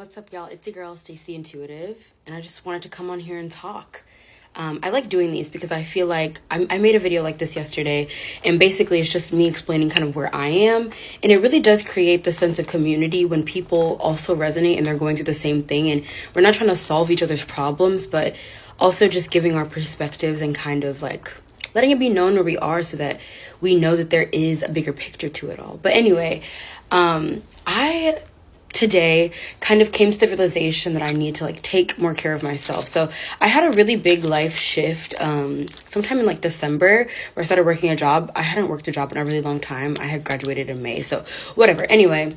What's up, y'all? It's the girl, Stacy Intuitive, and I just wanted to come on here and talk. I like doing these because I feel like I made a video like this yesterday, and basically it's just me explaining kind of where I am, and it really does create the sense of community when people also resonate and they're going through the same thing, and we're not trying to solve each other's problems, but also just giving our perspectives and kind of like letting it be known where we are so that we know that there is a bigger picture to it all. But anyway, I today kind of came to the realization that I need to like take more care of myself. So I had a really big life shift sometime in like December where I started working a job. I hadn't worked a job in a really long time. I had graduated in May, so whatever. Anyway,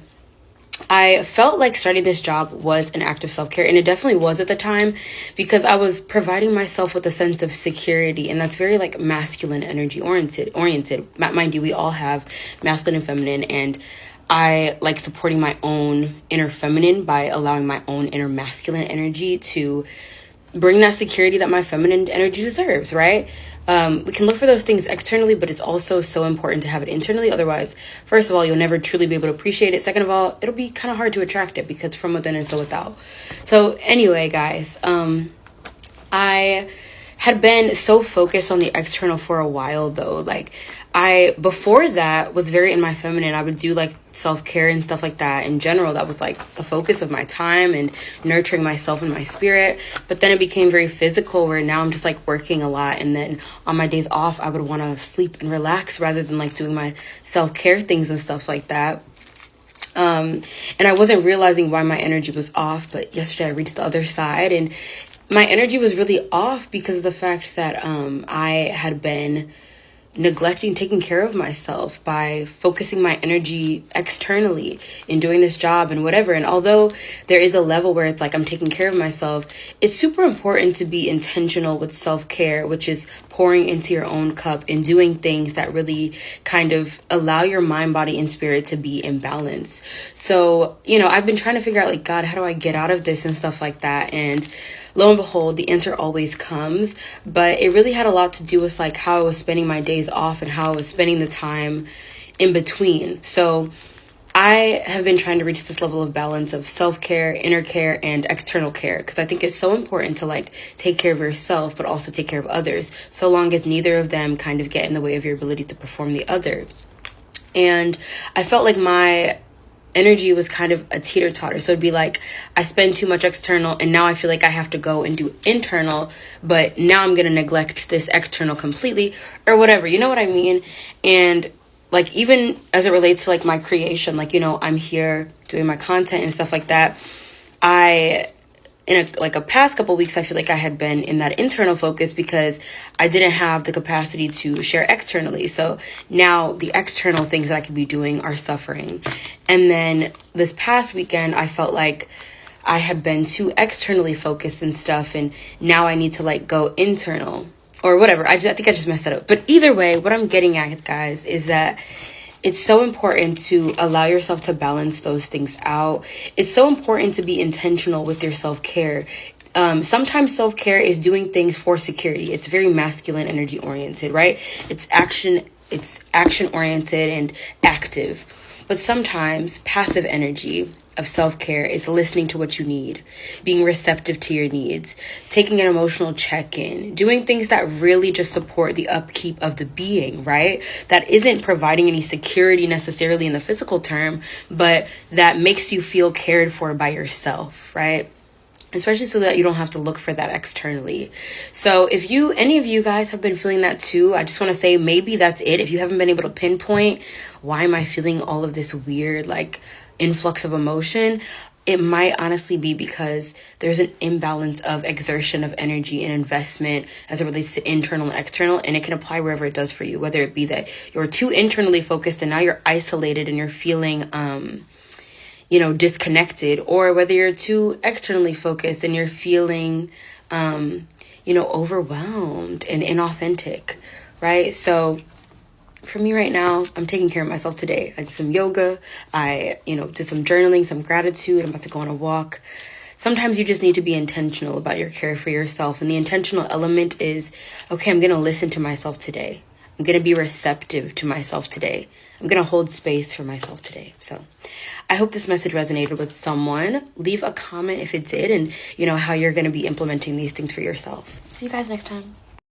I felt like starting this job was an act of self-care, and it definitely was at the time because I was providing myself with a sense of security, and that's very like masculine energy oriented. Mind you, we all have masculine and feminine, and I like supporting my own inner feminine by allowing my own inner masculine energy to bring that security that my feminine energy deserves, right? We can look for those things externally, but it's also so important to have it internally. Otherwise, first of all, you'll never truly be able to appreciate it. Second of all, it'll be kind of hard to attract it because from within and so without. So anyway, guys, I had been so focused on the external for a while though. Like before that was very in my feminine. I would do like self-care and stuff like that in general. That was like the focus of my time and nurturing myself and my spirit. But then it became very physical where now I'm just like working a lot. And then on my days off, I would want to sleep and relax rather than like doing my self-care things and stuff like that. And I wasn't realizing why my energy was off. But yesterday I reached the other side and my energy was really off because of the fact that I had been neglecting taking care of myself by focusing my energy externally in doing this job and whatever. And although there is a level where it's like I'm taking care of myself, it's super important to be intentional with self-care, which is pouring into your own cup and doing things that really kind of allow your mind, body, and spirit to be in balance. So, I've been trying to figure out like, God, how do I get out of this and stuff like that? And lo and behold, the answer always comes. But it really had a lot to do with like how I was spending my days off and how I was spending the time in between. So I have been trying to reach this level of balance of self-care, inner care, and external care because I think it's so important to like take care of yourself but also take care of others, so long as neither of them kind of get in the way of your ability to perform the other. And I felt like my energy was kind of a teeter-totter. So it'd be like I spend too much external and now I feel like I have to go and do internal, but now I'm going to neglect this external completely or whatever. You know what I mean? And like even as it relates to like my creation, like, I'm here doing my content and stuff like that. In a past couple weeks, I feel like I had been in that internal focus because I didn't have the capacity to share externally. So now the external things that I could be doing are suffering. And then this past weekend, I felt like I had been too externally focused and stuff. And now I need to like go internal or whatever. I think I just messed that up. But either way, what I'm getting at, guys, is that it's so important to allow yourself to balance those things out. It's so important to be intentional with your self-care. Sometimes self-care is doing things for security. It's very masculine energy oriented, right? It's action oriented and active. But sometimes passive energy of self-care is listening to what you need, being receptive to your needs, taking an emotional check-in, doing things that really just support the upkeep of the being, right? That isn't providing any security necessarily in the physical term, but that makes you feel cared for by yourself, right? Especially so that you don't have to look for that externally. So if any of you guys have been feeling that too, I just want to say maybe that's it. If you haven't been able to pinpoint why am I feeling all of this weird like influx of emotion, it might honestly be because there's an imbalance of exertion of energy and investment as it relates to internal and external, and it can apply wherever it does for you, whether it be that you're too internally focused and now you're isolated and you're feeling disconnected, or whether you're too externally focused and you're feeling, overwhelmed and inauthentic, right? So for me right now, I'm taking care of myself today. I did some yoga. I, did some journaling, some gratitude. I'm about to go on a walk. Sometimes you just need to be intentional about your care for yourself. And the intentional element is, okay, I'm going to listen to myself today. I'm going to be receptive to myself today. I'm going to hold space for myself today. So I hope this message resonated with someone. Leave a comment if it did, and how you're going to be implementing these things for yourself. See you guys next time.